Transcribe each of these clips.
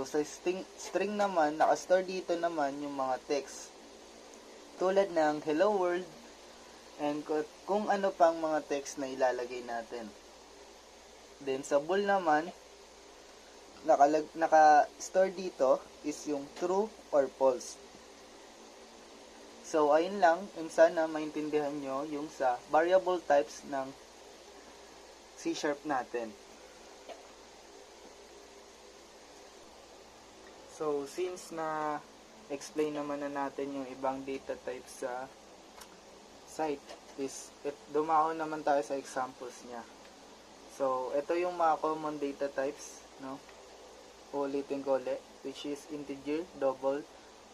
sa string naman, nakastore dito naman yung mga text. Tulad ng hello world and kung ano pang mga text na ilalagay natin. Then sa bool naman, naka-store dito is yung true or false. So, ayun lang. Sana maintindihan nyo yung sa variable types ng C# natin. So, since na explain naman na natin yung ibang data types sa site, dumako naman tayo sa examples niya. So, ito yung mga common data types, no? Ulitin ko ulit, which is integer, double,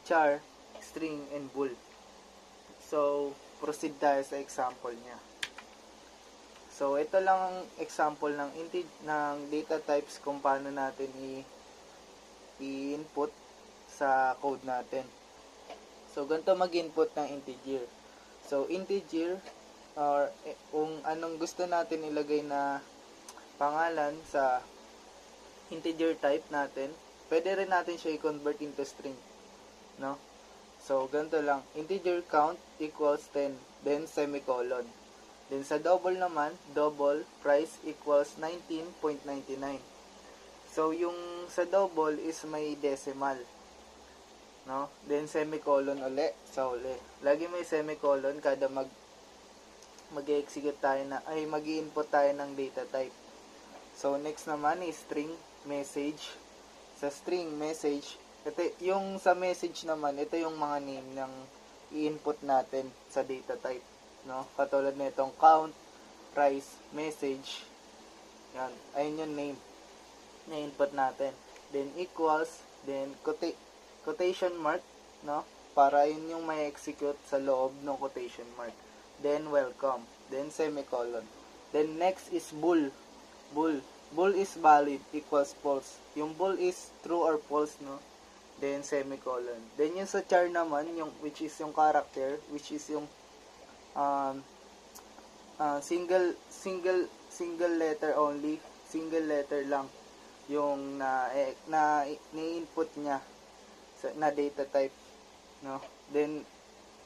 char, string, and bool. So, proceed tayo sa example niya. So, ito lang ang example ng data types kung paano natin i-input sa code natin. So, ganito mag-input ng integer. So, integer, or kung anong gusto natin ilagay na pangalan sa integer type natin, pwede rin natin siya i-convert into string. No? So, ganito lang. Integer count equals 10. Then, semicolon. Then, sa double naman, double price equals 19.99. So, yung sa double is may decimal. No? Then, semicolon uli. Sa uli. Lagi may semicolon kada mag-execute tayo mag-i-input tayo ng data type. So, next naman is string message. Sa string message, ito, yung sa message naman, ito yung mga name ng i-input natin sa data type. No? Katulad na itong count, price, message. Yan. Ayun yung name na input natin. Then equals, then quotation mark, no? Para yun yung may execute sa loob ng quotation mark. Then welcome. Then semicolon. Then next is bool. Bool. Bool is valid equals false. Yung bool is true or false, no? Then semicolon. Then yung sa char naman, which is yung character, which is yung single letter only, single letter lang yung ni-input niya na data type, no? Then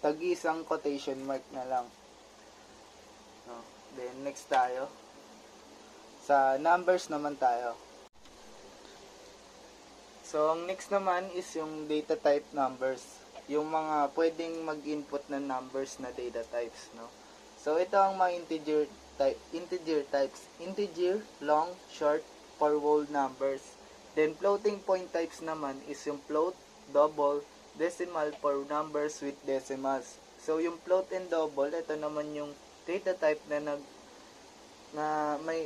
tag-isang quotation mark na lang, no? Then next tayo sa numbers naman tayo. So, ang next naman is yung data type numbers. Yung mga pwedeng mag-input ng numbers na data types, no? So, ito ang mga integer types. Integer, long, short, for whole numbers. Then, floating point types naman is yung float, double, decimal for numbers with decimals. So, yung float and double, ito naman yung data type na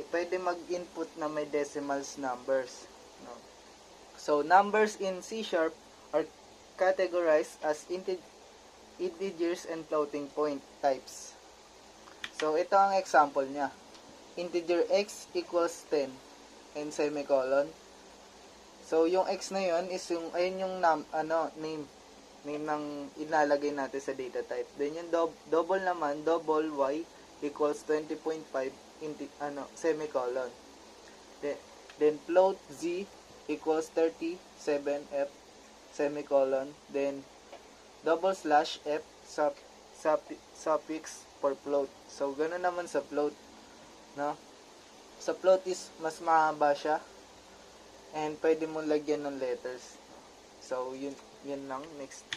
pwede mag-input na may decimals numbers, no? So, numbers in C# are categorized as integers and floating point types. So, ito ang example niya. Integer x equals 10 and semicolon. So, yung x na yun is ayun yung name ng ilalagay natin sa data type. Then, yung double naman, double y equals 20.5 semicolon. Then, float z equals 37f semicolon, then double slash f suffix for float. So, ganoon naman sa float, no? Sa float is mas mahaba siya and pwede mo lagyan ng letters. So, yun lang. Next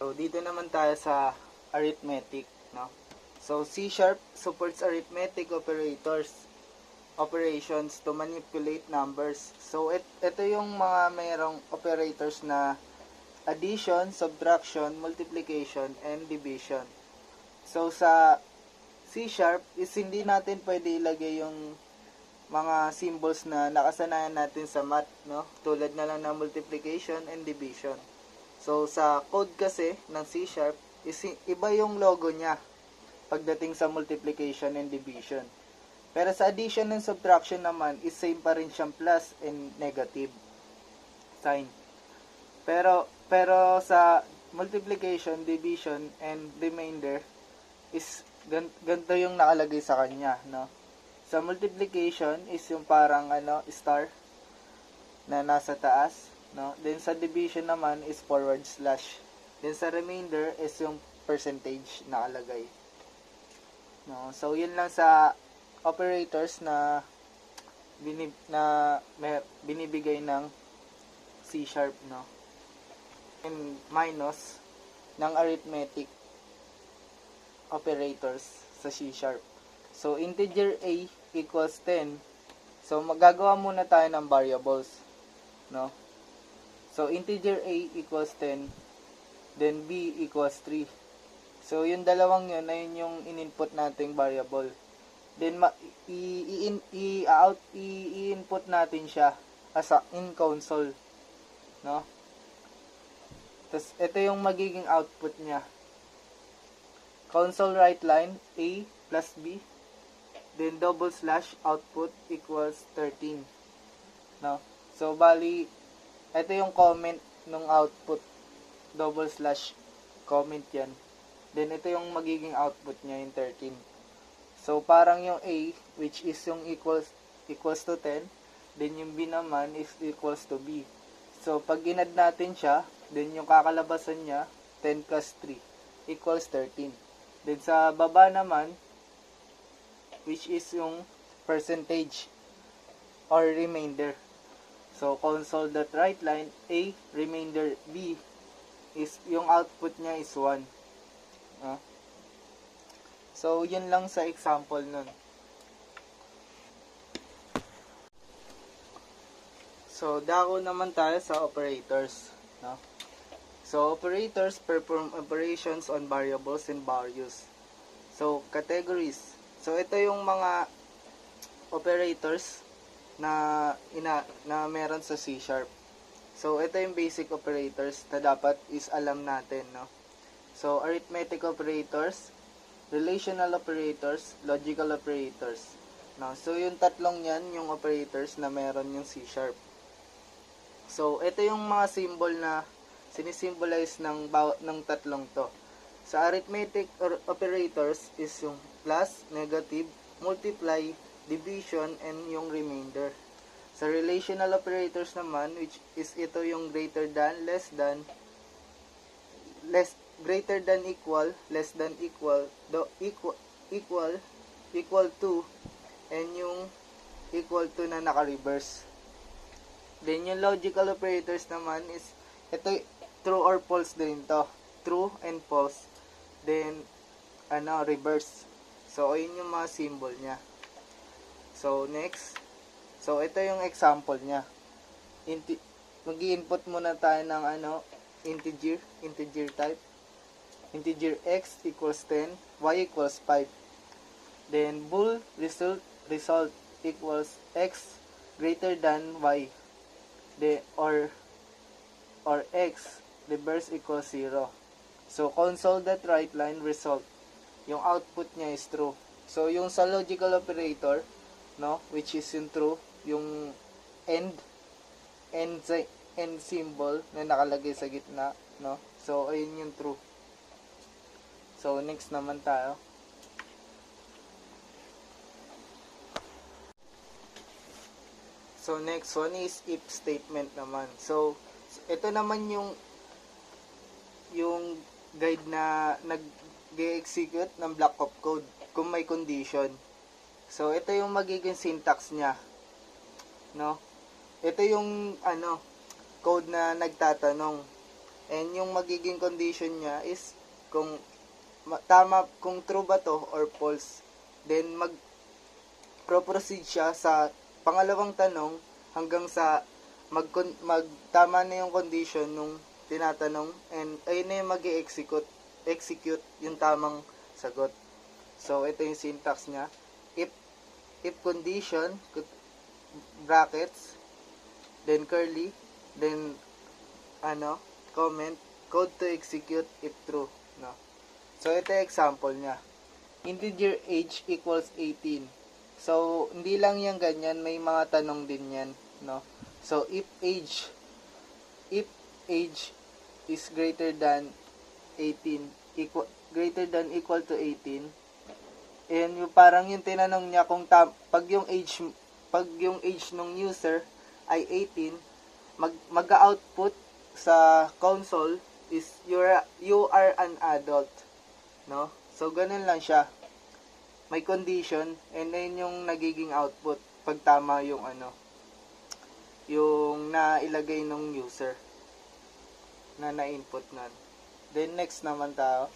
So, dito naman tayo sa arithmetic, no? So, C# supports arithmetic operations to manipulate numbers. So, ito yung mga mayroong operators na addition, subtraction, multiplication, and division. So, sa C# is hindi natin pwede ilagay yung mga symbols na nakasanayan natin sa math, no? Tulad na lang ng multiplication and division. So, sa code kasi ng C# is iba yung logo niya pagdating sa multiplication and division. Pero sa addition and subtraction naman, is same pa rin siyang plus and negative sign. Pero sa multiplication, division, and remainder, is ganito yung nakalagay sa kanya, no? Sa multiplication, is yung parang star. na nasa taas, no? Then sa division naman is forward slash. Then sa remainder is yung percentage nakalagay. No? So yun lang sa operators na binibigay ng C#, no? And minus ng arithmetic operators sa C#. So integer A equals 10. So magagawa muna tayo ng variables, no? So integer A equals 10, then B equals 3. So yung dalawang yun, ayun yung in-input nating variable. Then i-input natin siya as in console, no? Tapos ito yung magiging output niya. Console write line A plus B, then double slash output equals 13, no? So bali ito yung comment nung output, double slash comment yan. Then ito yung magiging output niya, yung 13. So parang yung A, which is yung equals to 10, then yung B naman is equals to B. So pag ginad natin siya, then yung kakalabasan niya 10 plus 3 equals 13. Then sa baba naman, which is yung percentage or remainder. So console.writeLine A remainder B is yung output niya is 1. So yun lang sa example nun. So dako naman tayo sa operators, no? So operators perform operations on variables and values. So categories. So ito yung mga operators na meron sa C#. So ito yung basic operators na dapat is alam natin, no? So arithmetic operators, relational operators, logical operators. No? So yung tatlong yan, yung operators na meron yung C#. So ito yung mga symbol na sinisimbolize ng tatlong to. Sa arithmetic operators is yung plus, negative, multiply, division, and yung remainder. Sa relational operators naman, which is ito yung greater than, greater than equal, less than equal, equal to, and yung equal to na naka-reverse. Then yung logical operators naman is ito, true or false din to. True and false. Then reverse. So ayun yung mga symbol niya. So next. So ito yung example niya. Mag-i-input muna tayo ng integer type. Integer x equals 10, y equals 5. Then bool result equals x greater than y. Or x reverse equals 0. So console.writeLine result, yung output niya is true. So yung sa logical operator, no, which is yung true, yung end symbol na nakalagay sa gitna, no. So ayun yung true. So next naman tayo. So next one is if statement naman. So ito naman yung guide na nag-execute ng block of code kung may condition. So ito yung magiging syntax niya, no? Ito yung code na nagtatanong, and yung magiging condition niya is kung kung true ba to or false. Then proceed siya sa pangalawang tanong hanggang sa tama na yung condition nung tinatanong, and ayun na yung execute yung tamang sagot. So ito yung syntax niya. If condition, brackets, then curly, then comment, code to execute if true, no. So ito yung example niya. Integer age equals 18. So hindi lang yan ganyan, may mga tanong din yan, no. So if age is greater than 18, greater than equal to 18, and yung parang yung tinanong niya kung pag yung age ng user ay 18, mag-output sa console is you are an adult, no? So ganun lang siya. May condition and then yung nagiging output pag tama yung yung nailagay ng user na na-input nun. Then next naman tayo.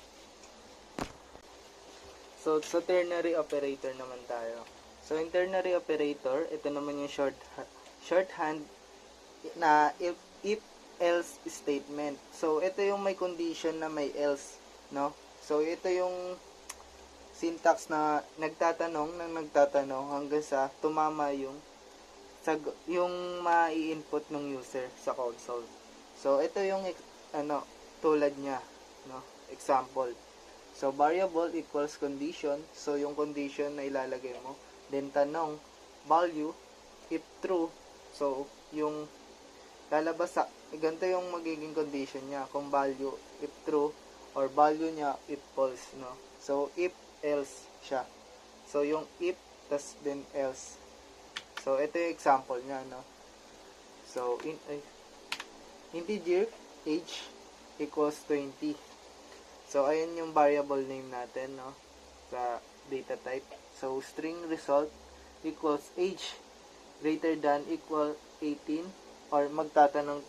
So sa ternary operator naman tayo. So in ternary operator, ito naman yung shorthand na if else statement. So ito yung may condition na may else, no? So ito yung syntax na nagtatanong hanggang sa tumama yung mai-input ng user sa console. So ito yung tulad niya, no? Example. So variable equals condition. So yung condition na ilalagay mo, then tanong value if true. So yung lalabas ganito yung magiging condition niya, kung value if true or value niya if false, no? So if else siya. So yung if tas then else. So ito yung example niya, no? So integer age equals 20. So ayan yung variable name natin, no? Sa data type. So string result equals age greater than equal 18, or magtatanong